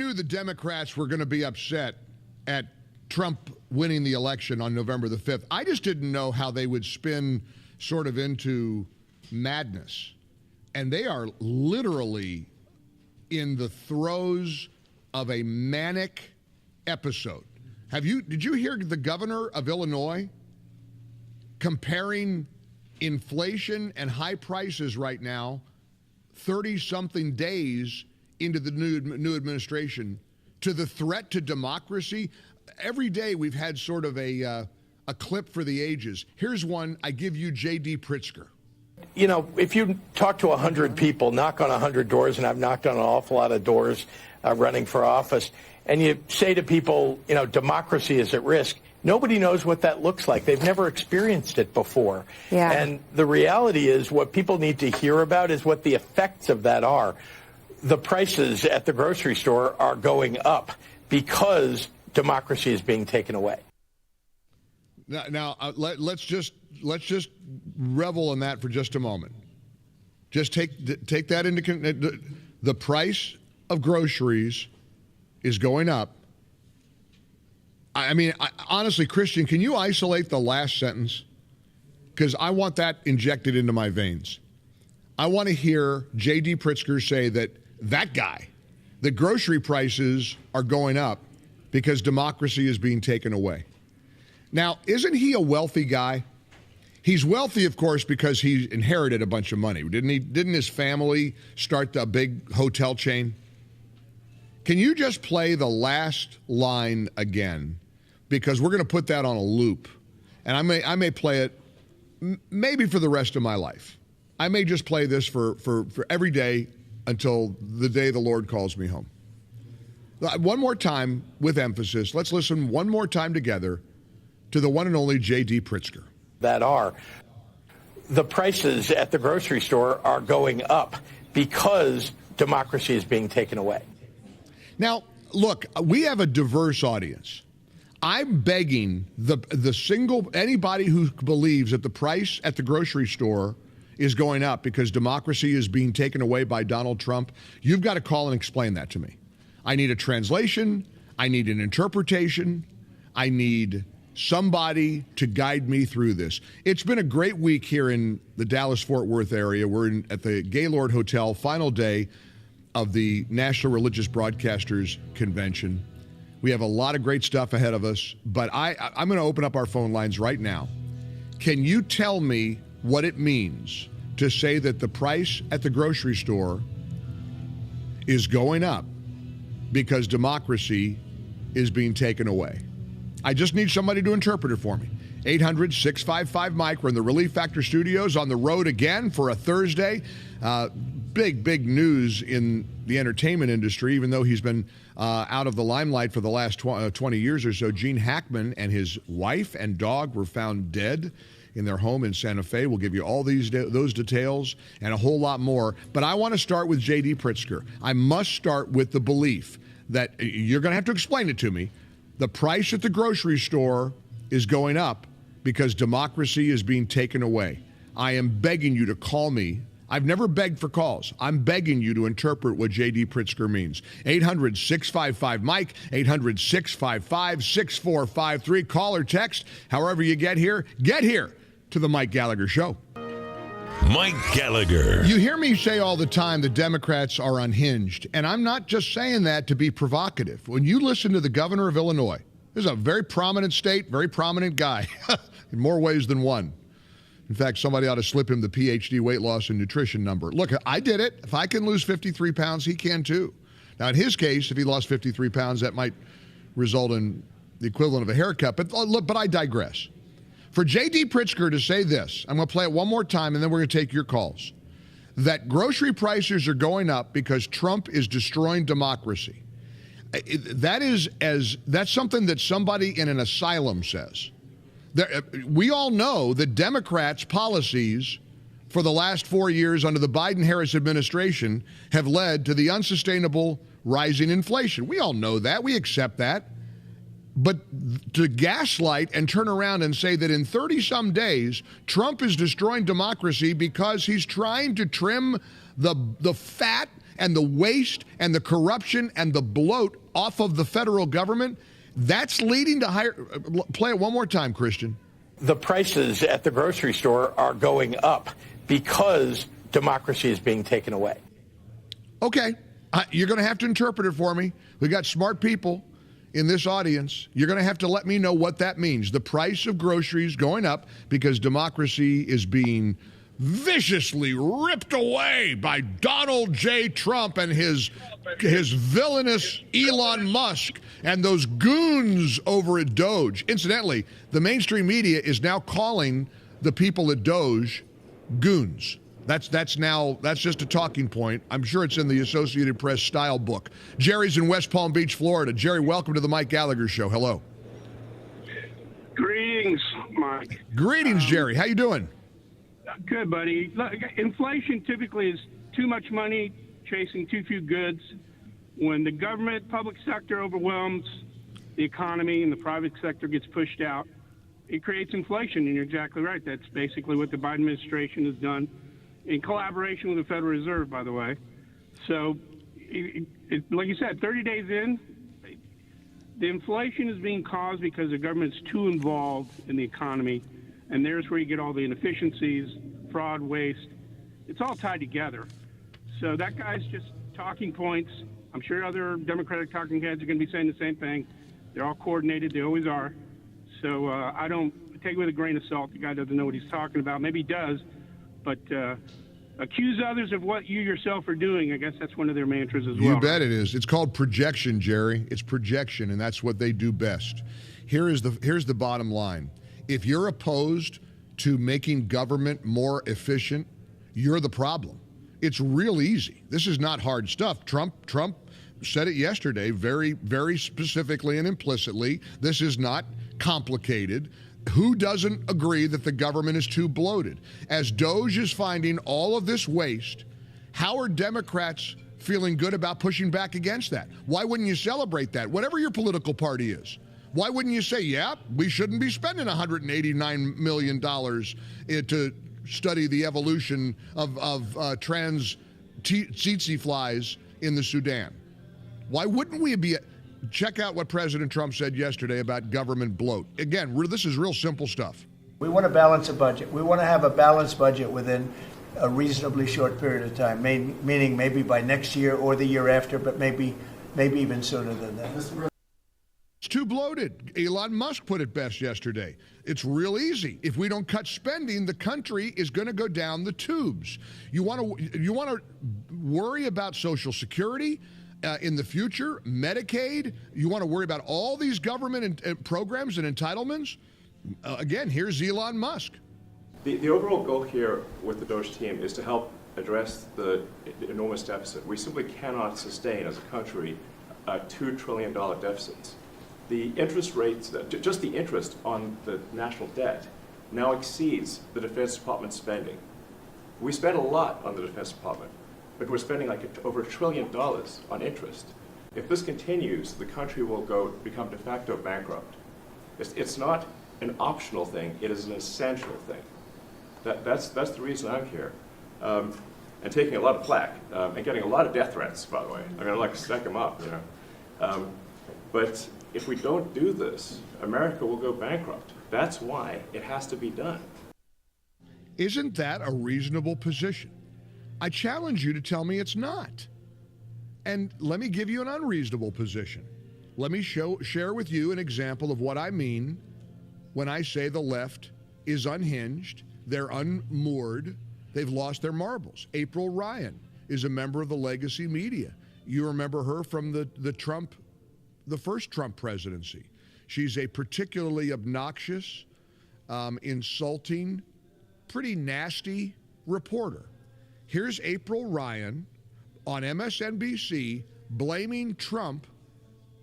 knew the Democrats were going to be upset at Trump winning the election on November the 5th. I just didn't know how they would spin sort of into madness. And they are literally in the throes of a manic episode. Did you hear the governor of Illinois comparing inflation and high prices right now, 30-something days into the new administration, to the threat to democracy? Every day we've had sort of a clip for the ages. Here's one. I give you J.D. Pritzker. You know, if you talk to 100 people, knock on 100 doors, and I've knocked on an awful lot of doors running for office, and you say to people, you know, democracy is at risk, nobody knows what that looks like. They've never experienced it before. Yeah. And the reality is what people need to hear about is what the effects of that are. The prices at the grocery store are going up because democracy is being taken away. Now let's just revel in that for just a moment. Just take that into the price of groceries is going up. I mean, honestly, Christian, can you isolate the last sentence? Because I want that injected into my veins. I want to hear J.D. Pritzker say that guy, the grocery prices are going up because democracy is being taken away. Now, isn't he a wealthy guy? He's wealthy, of course, because he inherited a bunch of money. Didn't his family start a big hotel chain? Can you just play the last line again? Because we're going to put that on a loop. And I may play it maybe for the rest of my life. I may just play this for every day until the day the Lord calls me home. One more time with emphasis. Let's listen one more time together to the one and only J.D. Pritzker. The prices at the grocery store are going up because democracy is being taken away. Now, look, we have a diverse audience. I'm begging anybody who believes that the price at the grocery store is going up because democracy is being taken away by Donald Trump, you've got to call and explain that to me. I need a translation. I need an interpretation. I need somebody to guide me through this. It's been a great week here in the Dallas-Fort Worth area. We're at the Gaylord Hotel, final day of the National Religious Broadcasters Convention. We have a lot of great stuff ahead of us, but I'm going to open up our phone lines right now. Can you tell me what it means to say that the price at the grocery store is going up because democracy is being taken away? I just need somebody to interpret it for me. 800-655-MIKE. We're in the Relief Factor Studios on the road again for a Thursday. Big news in the entertainment industry, even though he's been out of the limelight for the last 20 years or so. Gene Hackman and his wife and dog were found dead in their home in Santa Fe. We'll give you all those details and a whole lot more. But I want to start with J.D. Pritzker. I must start with the belief that you're going to have to explain it to me. The price at the grocery store is going up because democracy is being taken away. I am begging you to call me. I've never begged for calls. I'm begging you to interpret what J.D. Pritzker means. 800-655-MIKE, 800-655-6453. Call or text. However you get here to the Mike Gallagher Show. Mike Gallagher. You hear me say all the time the Democrats are unhinged, and I'm not just saying that to be provocative. When you listen to the governor of Illinois, this is a very prominent state, very prominent guy, in more ways than one. In fact, somebody ought to slip him the PhD weight loss and nutrition number. Look, I did it. If I can lose 53 pounds, he can too. Now, in his case, if he lost 53 pounds, that might result in the equivalent of a haircut. But I digress. For J.D. Pritzker to say this, I'm going to play it one more time, and then we're going to take your calls, that grocery prices are going up because Trump is destroying democracy. That's something that somebody in an asylum says. We all know that Democrats' policies for the last 4 years under the Biden-Harris administration have led to the unsustainable rising inflation. We all know that. We accept that. But to gaslight and turn around and say that in 30-some days, Trump is destroying democracy because he's trying to trim the fat and the waste and the corruption and the bloat off of the federal government, that's leading to higher. Play it one more time, Christian. The prices at the grocery store are going up because democracy is being taken away. Okay, you're going to have to interpret it for me. We got smart people in this audience. You're going to have to let me know what that means. The price of groceries going up because democracy is being viciously ripped away by Donald J. Trump and his villainous Elon Musk and those goons over at Doge. Incidentally, the mainstream media is now calling the people at Doge goons. That's just a talking point. I'm sure it's in the Associated Press style book. Jerry's in West Palm Beach, Florida. Jerry, welcome to the Mike Gallagher Show. Hello. Greetings, Mike. Greetings, Jerry. How you doing? Good, buddy. Look, inflation typically is too much money chasing too few goods. When the government, public sector overwhelms the economy and the private sector gets pushed out, it creates inflation, and you're exactly right. That's basically what the Biden administration has done in collaboration with the Federal Reserve, by the way. So, like you said, 30 days in, the inflation is being caused because the government's too involved in the economy, and there's where you get all the inefficiencies, fraud, waste. It's all tied together. So that guy's just talking points. I'm sure other Democratic talking heads are going to be saying the same thing. They're all coordinated. They always are. So I don't take it with a grain of salt. The guy doesn't know what he's talking about. Maybe he does. But accuse others of what you yourself are doing, I guess that's one of their mantras as well. You bet it is. It's called projection, Jerry. It's projection, and that's what they do best. Here's the bottom line. If you're opposed to making government more efficient, you're the problem. It's real easy. This is not hard stuff. Trump said it yesterday very, very specifically and implicitly. This is not complicated. Who doesn't agree that the government is too bloated? As Doge is finding all of this waste, how are Democrats feeling good about pushing back against that? Why wouldn't you celebrate that? Whatever your political party is. Why wouldn't you say, yeah, we shouldn't be spending $189 million to study the evolution of trans tsetse flies in the Sudan? Why wouldn't we be... Check out what President Trump said yesterday about government bloat. Again, this is real simple stuff. We want to balance a budget. We want to have a balanced budget within a reasonably short period of time, meaning maybe by next year or the year after, but maybe even sooner than that. It's too bloated. Elon Musk put it best yesterday. It's real easy. If we don't cut spending, the country is going to go down the tubes. You want to worry about Social Security in the future, Medicaid. You want to worry about all these government programs and entitlements. Again, here's Elon Musk. The overall goal here with the Doge team is to help address the enormous deficit. We simply cannot sustain as a country $2 trillion deficits. The interest rates, just the interest on the national debt, now exceeds the Defense Department spending. We spend a lot on the Defense Department, but we're spending over $1 trillion on interest. If this continues, the country will become de facto bankrupt. It's not an optional thing, it is an essential thing. That's the reason I'm here. And taking a lot of flack, and getting a lot of death threats, by the way. I'm gonna stack them up, you know. But if we don't do this, America will go bankrupt. That's why it has to be done. Isn't that a reasonable position? I challenge you to tell me it's not. And let me give you an unreasonable position. Let me share with you an example of what I mean when I say the left is unhinged, they're unmoored, they've lost their marbles. April Ryan is a member of the legacy media. You remember her from the first Trump presidency. She's a particularly obnoxious, insulting, pretty nasty reporter. Here's April Ryan on MSNBC blaming Trump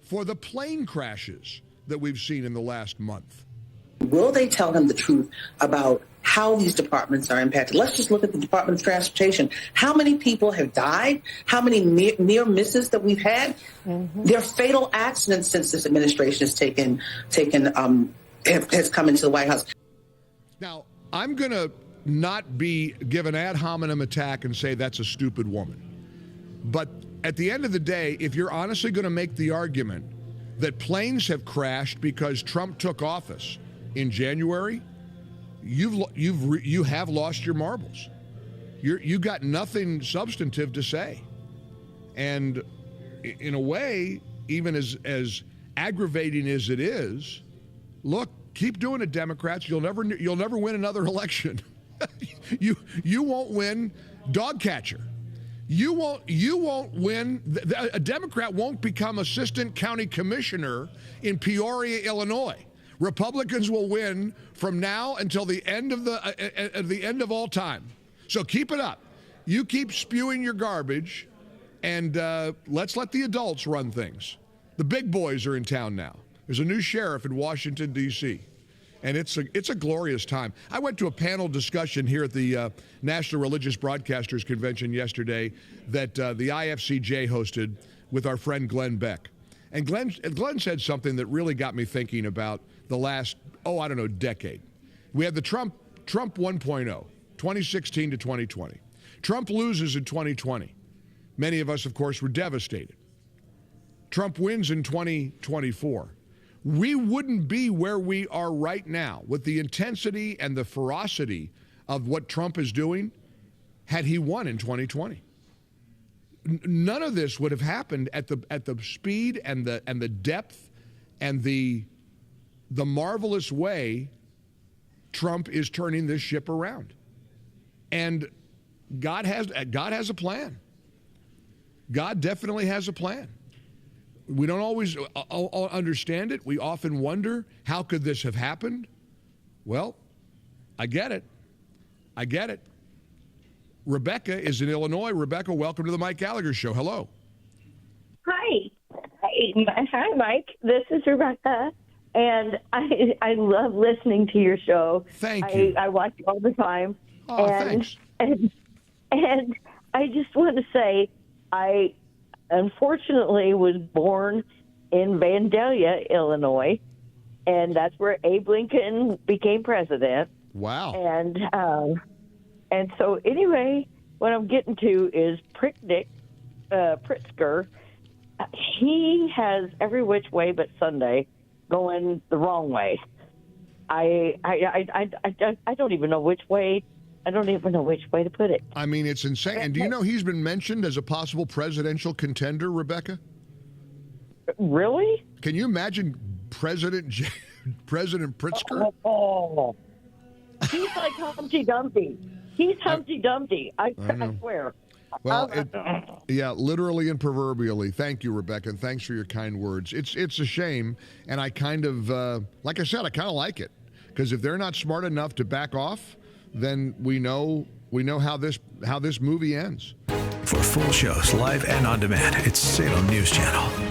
for the plane crashes that we've seen in the last month. Will they tell him the truth about how these departments are impacted? Let's just look at the Department of Transportation. How many people have died? How many near misses that we've had? Mm-hmm. There are fatal accidents since this administration has come into the White House. Now, I'm going to not give an ad hominem attack and say that's a stupid woman. But at the end of the day, if you're honestly going to make the argument that planes have crashed because Trump took office in January, you have lost your marbles. You got nothing substantive to say. And in a way, even as aggravating as it is, look, keep doing it, Democrats. You'll never win another election. You won't win dog catcher. You won't win. A Democrat won't become assistant county commissioner in Peoria, Illinois. Republicans will win from now until the end of the end of all time. So keep it up. You keep spewing your garbage, and let's let the adults run things. The big boys are in town now. There's a new sheriff in Washington, D.C., and it's a glorious time. I went to a panel discussion here at the National Religious Broadcasters Convention yesterday that the IFCJ hosted with our friend Glenn Beck. And Glenn said something that really got me thinking about the last, decade. We had the Trump 1.0, 2016 to 2020. Trump loses in 2020. Many of us, of course, were devastated. Trump wins in 2024. We wouldn't be where we are right now with the intensity and the ferocity of what Trump is doing had he won in 2020. None of this would have happened at the speed and the depth and the marvelous way Trump is turning this ship around. And God has a plan. God definitely has a plan. We don't always understand it. We often wonder, how could this have happened? Well, I get it. Rebecca is in Illinois. Rebecca, welcome to the Mike Gallagher Show. Hello. Hi, Mike. This is Rebecca, and I love listening to your show. Thank you. I watch it all the time. Oh, thanks. And I just want to say, I unfortunately was born in Vandalia, Illinois, and that's where Abe Lincoln became president. Wow. And so anyway, what I'm getting to is Pritzker. He has every which way but Sunday going the wrong way. I don't even know which way. I don't even know which way to put it. I mean, it's insane. And do you know he's been mentioned as a possible presidential contender, Rebecca? Really? Can you imagine President Pritzker? Oh. He's like Humpty Dumpty. He's Humpty Dumpty. I swear. Well, literally and proverbially. Thank you, Rebecca, and thanks for your kind words. It's a shame, and I kind of, like I said, I kind of like it, because if they're not smart enough to back off, then we know how this movie ends. For full shows, live and on demand, it's Salem News Channel.